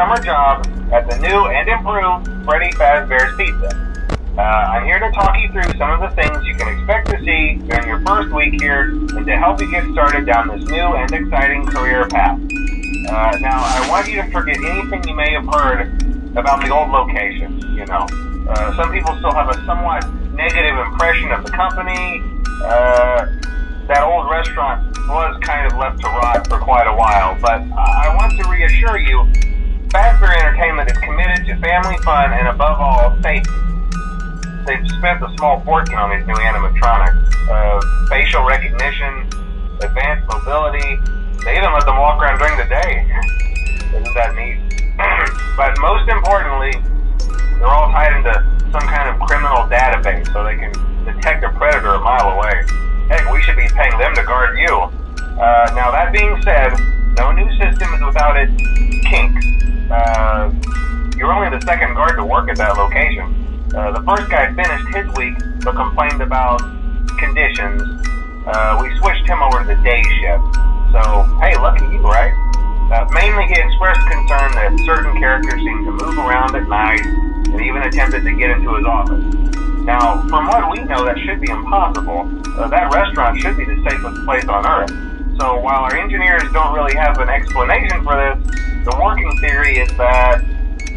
summer job at the new and improved Freddy Fazbear's Pizza. I'm here to talk you through some of the things you can expect to see during your first week here and to help you get started down this new and exciting career path. Now, I want you to forget anything you may have heard about the old location, some people still have a somewhat negative impression of the company. That old restaurant was kind of left to rot for quite a while, but I want to reassure you, Fazbear Entertainment is committed to family fun and above all, safety. They've spent a small fortune on these new animatronics. Facial recognition, advanced mobility, they even let them walk around during the day. Isn't that neat? But most importantly, they're all tied into some kind of criminal database so they can detect a predator a mile away. Heck, we should be paying them to guard you. Now that being said, no new system is without its kinks. You're only the second guard to work at that location. The first guy finished his week but complained about conditions. We switched him over to the day shift. So, hey, lucky you, right? Mainly he expressed concern that certain characters seemed to move around at night and even attempted to get into his office. Now, from what we know, that should be impossible. That restaurant should be the safest place on Earth. So while our engineers don't really have an explanation for this, the working theory is that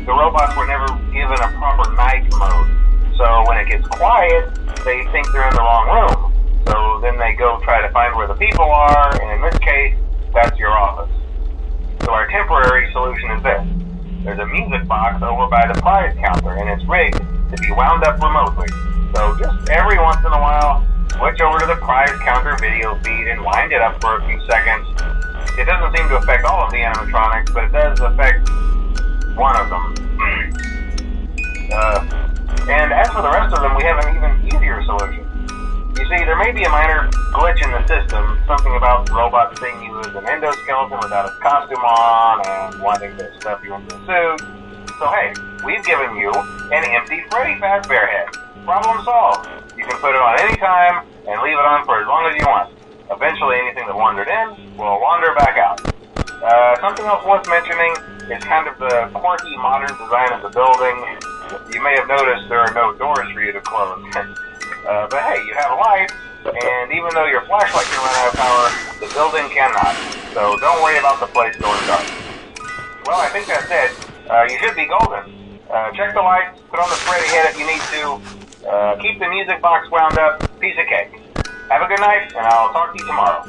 the robots were never given a proper night mode. So when it gets quiet, they think they're in the wrong room. So then they go try to find where the people are, and in this case, that's your office. So our temporary solution is this. There's a music box over by the prize counter, and it's rigged to be wound up remotely. So just every once in a while, switch over to the prize counter video feed and wind it up for a few seconds. It doesn't seem to affect all of the animatronics, but it does affect one of them. And as for the rest of them, we have an even easier solution. You see, there may be a minor glitch in the system, something about the robot seeing you as an endoskeleton without a costume on and wanting to stuff you into a suit. So hey, we've given you an empty Freddy Fazbear head. Problem solved. You can put it on any time and leave it on for as long as you want. Eventually anything that wandered in will wander back out. Something else worth mentioning is kind of the quirky modern design of the building. You may have noticed there are no doors for you to close. But hey, you have a light, and even though your flashlight can run out of power, the building cannot. So don't worry about the place going dark. Well, I think that's it. You should be golden. Check the lights, put on the Freddy head if you need to. Keep the music box wound up. Piece of cake. Have a good night, and I'll talk to you tomorrow.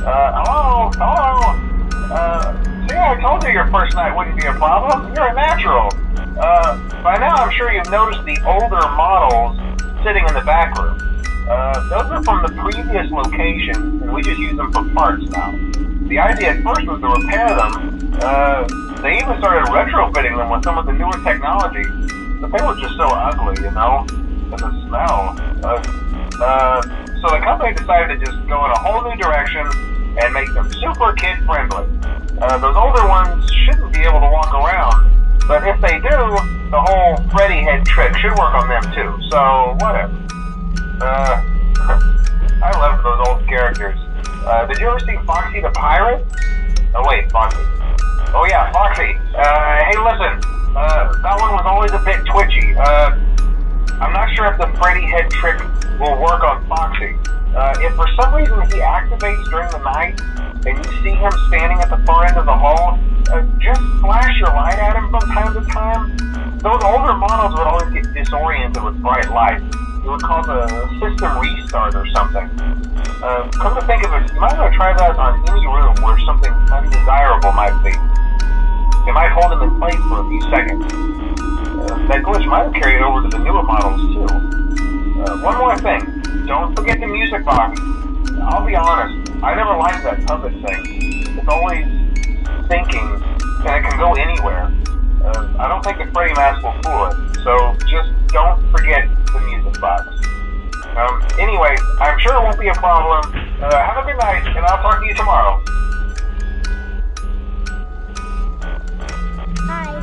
Hello? Hello? See, I told you your first night wouldn't be a problem. You're a natural. By now I'm sure you've noticed the older models sitting in the back room. Those are from the previous location, and we just use them for parts now. The idea at first was to repair them. They even started retrofitting them with some of the newer technology, but they were just so ugly, you know? And the smell. So the company decided to just go in a whole new direction and make them super kid-friendly. Those older ones shouldn't be able to walk around, but if they do, the whole Freddy head trick should work on them too, so whatever. I love those old characters. Did you ever see Foxy the Pirate? Oh wait, Foxy. Oh yeah, Foxy. Hey listen, that one was always a bit twitchy. I'm not sure if the Freddy head trick will work on Foxy. If for some reason he activates during the night, and you see him standing at the far end of the hall, just flash your light at him from time to time. Those older models would always get disoriented with bright light. It would cause a system restart or something. Come to think of it, you might want to try that on any room where something undesirable might be. It might hold him in place for a few seconds. That glitch might have carried over to the newer models too. One more thing, don't forget the music box. I'll be honest, I never liked that puppet thing. It's always thinking, and it can go anywhere. I don't think the Freddy mask will fool it, so just don't forget the music box. Anyway, I'm sure it won't be a problem. Have a good night, and I'll talk to you tomorrow. Hi.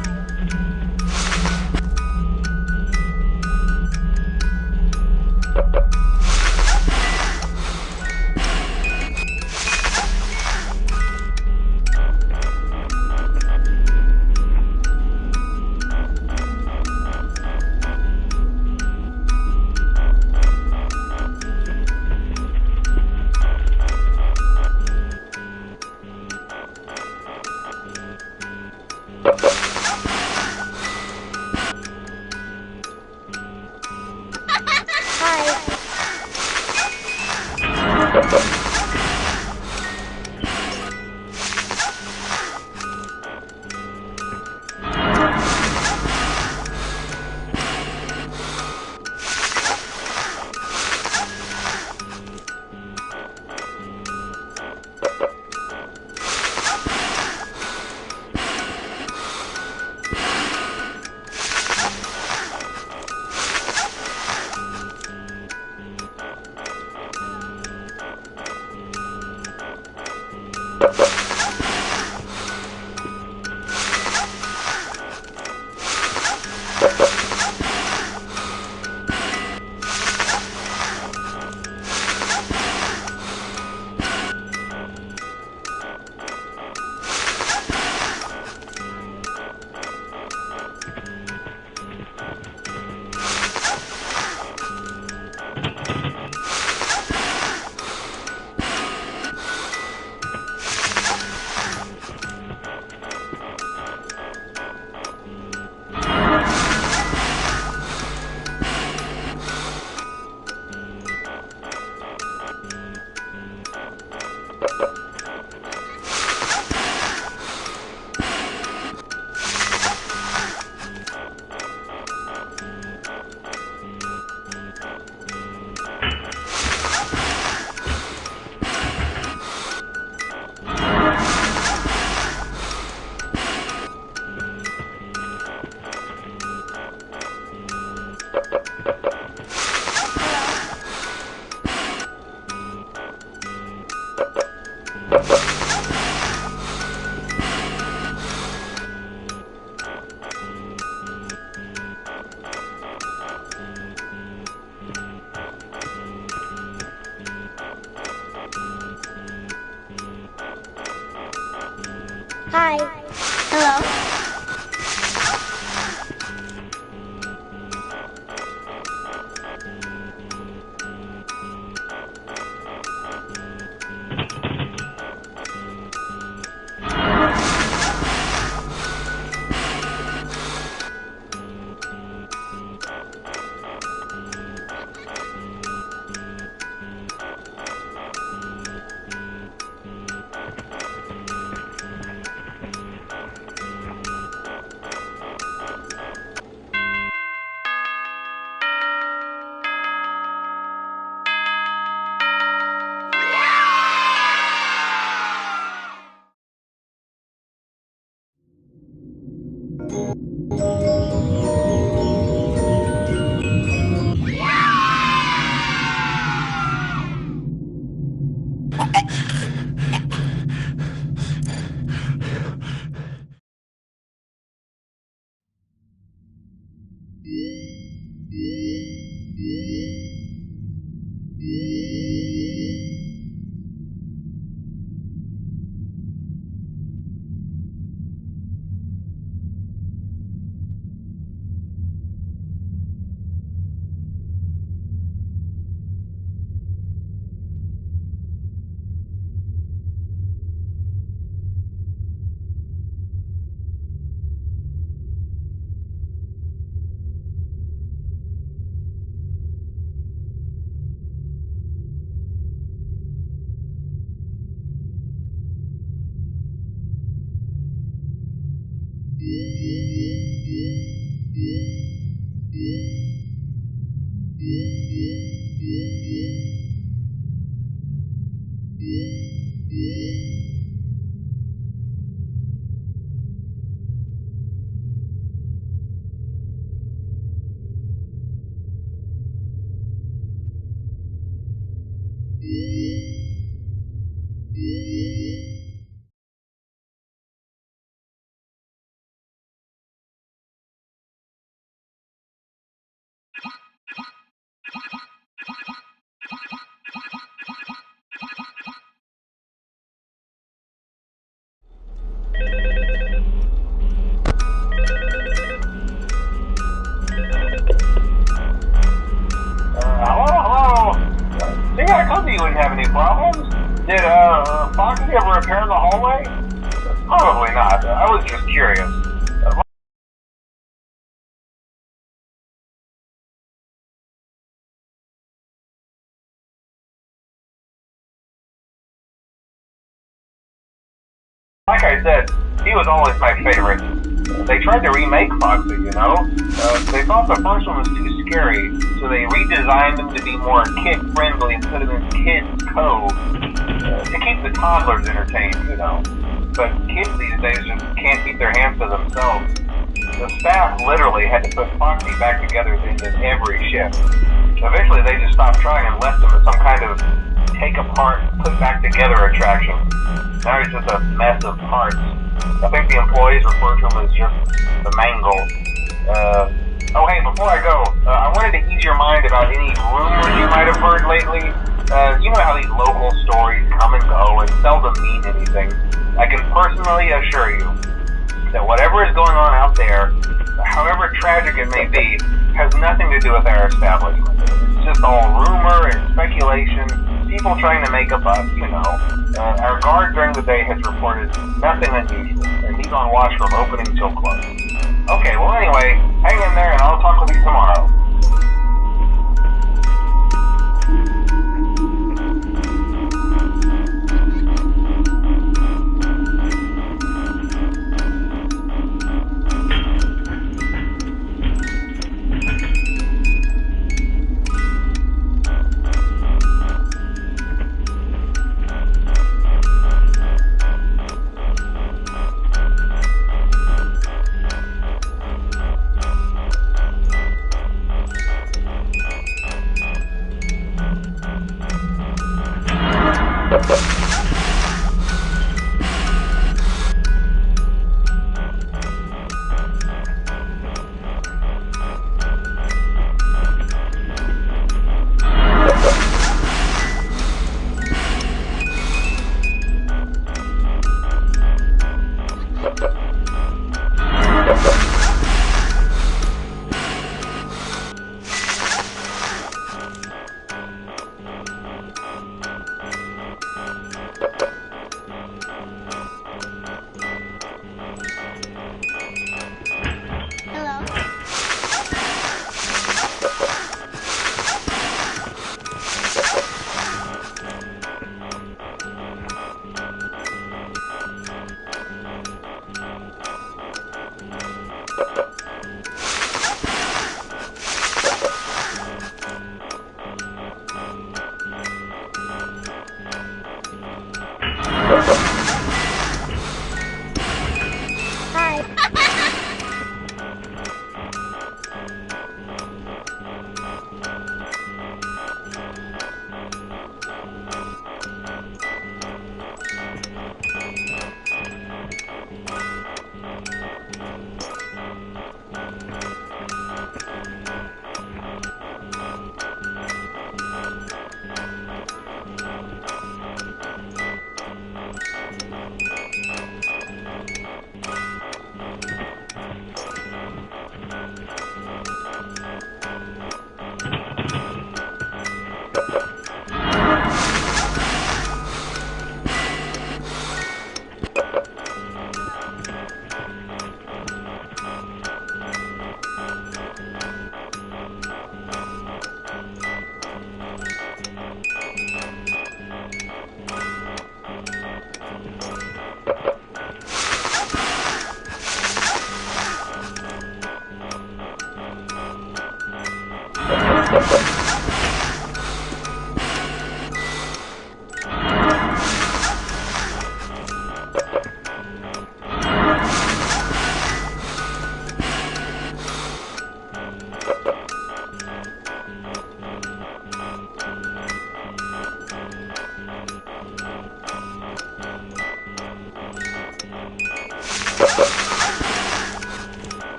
Hi. Hello. Hello? See, I told you wouldn't have any problems. Did, Foxy ever repair the hallway? Probably not. I was just curious. Like I said, he was always my favorite. They tried to remake Foxy, you know? They thought the first one was too scary, so they redesigned him to be more kid-friendly and put him in Kids Cove to keep the toddlers entertained, you know? But kids these days just can't keep their hands to themselves. The staff literally had to put Foxy back together at the end of every shift. Eventually they just stopped trying and left him as some kind of take-apart, put-back-together attraction. Now he's just a mess of parts. I think the employees refer to him as just the mangle. Oh hey, before I go, I wanted to ease your mind about any rumors you might have heard lately. You know how these local stories come and go and seldom mean anything. I can personally assure you that whatever is going on out there, however tragic it may be, has nothing to do with our establishment. It's just all rumor and speculation, people trying to make a buck, you know. Our guard during the day has reported nothing unusual, and he's on watch from opening till close. Okay, well anyway, hang in there and I'll talk with you tomorrow.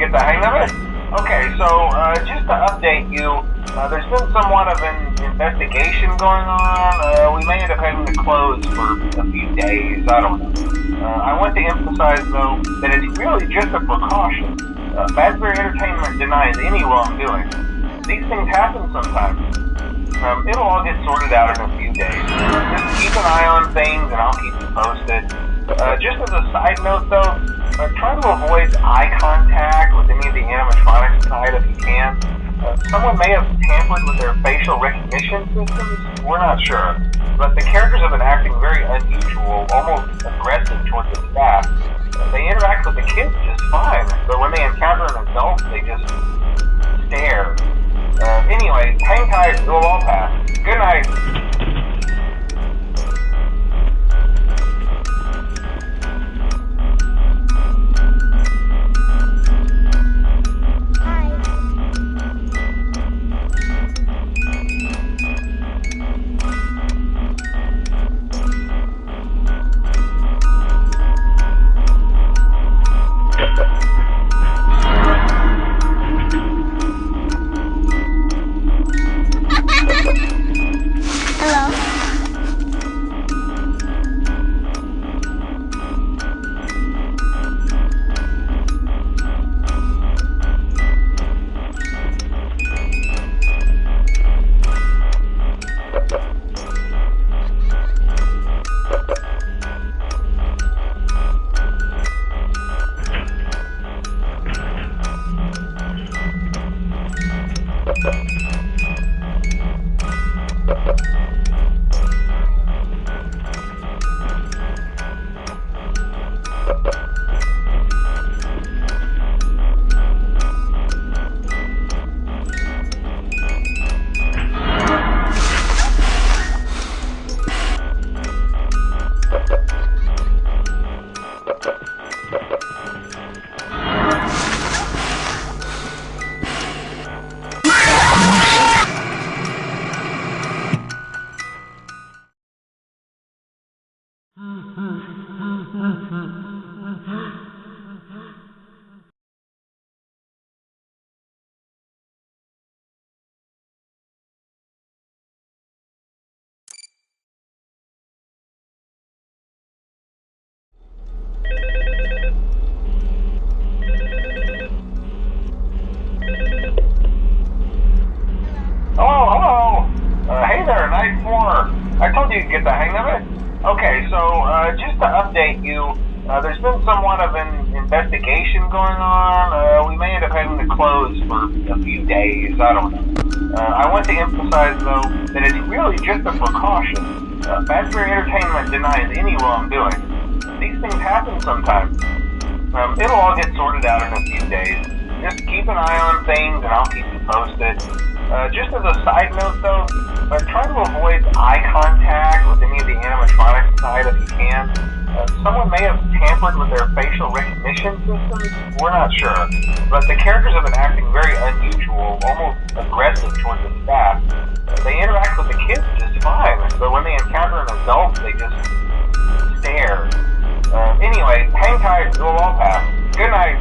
get the hang of it? Okay, so just to update you, there's been somewhat of an investigation going on. We may end up having to close for a few days. I don't know. I want to emphasize, though, that it's really just a precaution. Fazbear Entertainment denies any wrongdoing. These things happen sometimes. It'll all get sorted out in a few days. Just keep an eye on things, and I'll keep you posted. Just as a side note, though, try to avoid eye contact with any of the animatronics side if you can. recognition systems? We're not sure. But the characters have been acting very unusual, almost aggressive towards the staff. They interact with the kids just fine, but when they encounter an adult, they just stare. Anyway, hang tight, it'll all pass. Good night. Hey there, Night 4. I told you to get the hang of it. Okay, so just to update you, there's been somewhat of an investigation going on. We may end up having to close for a few days. I don't know. I want to emphasize, though, that it's really just a precaution. Fazbear Entertainment denies any wrongdoing. These things happen sometimes. It'll all get sorted out in a few days. Just keep an eye on things, and I'll keep you posted. Just as a side note, though, try to avoid eye contact with any of the animatronics inside if you can. Someone may have tampered with their facial recognition systems. We're not sure. But the characters have been acting very unusual, almost aggressive towards the staff. They interact with the kids just fine, but when they encounter an adult, they just stare. Anyway, hang tight, it'll all pass. Good night.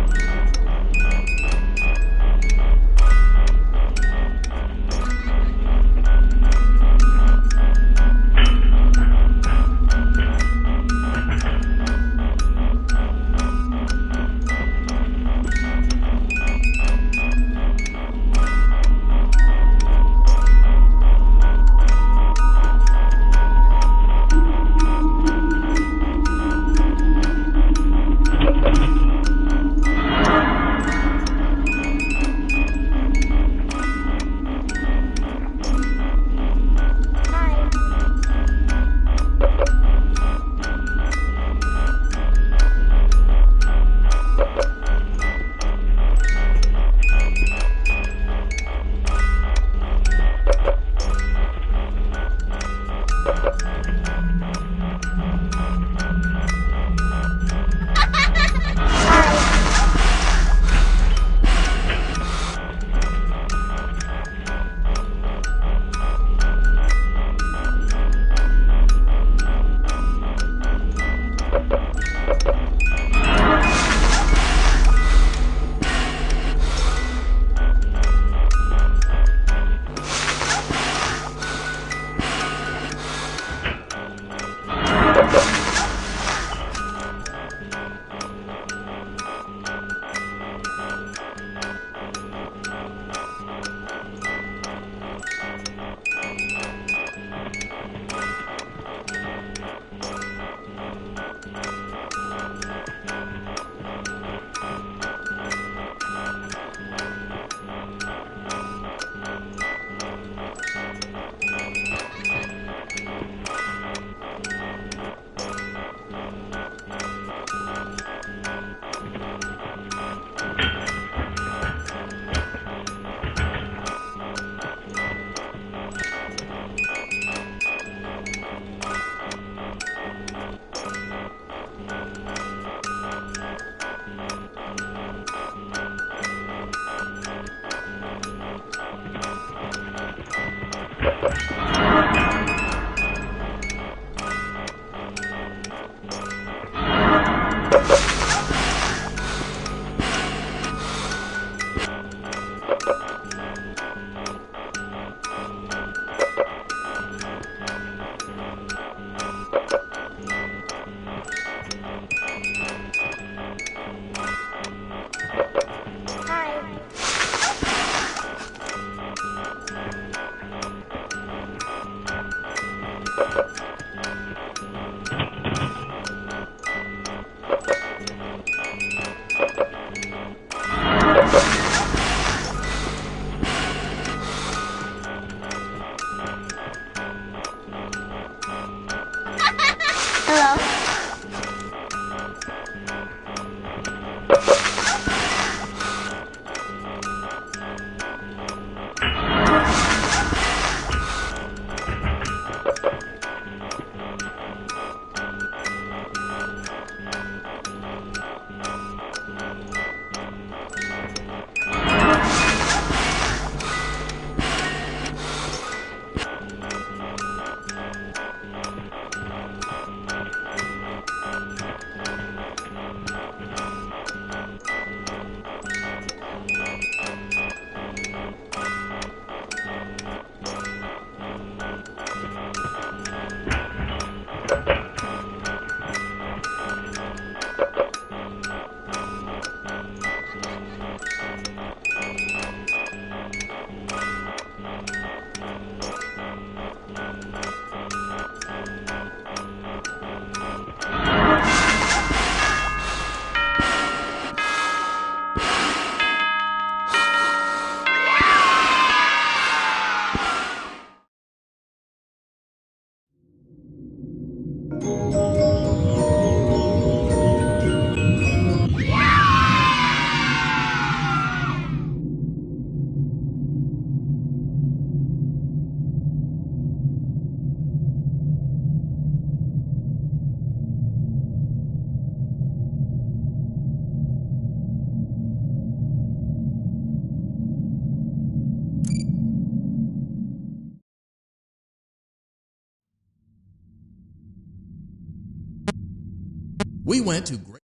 We went to great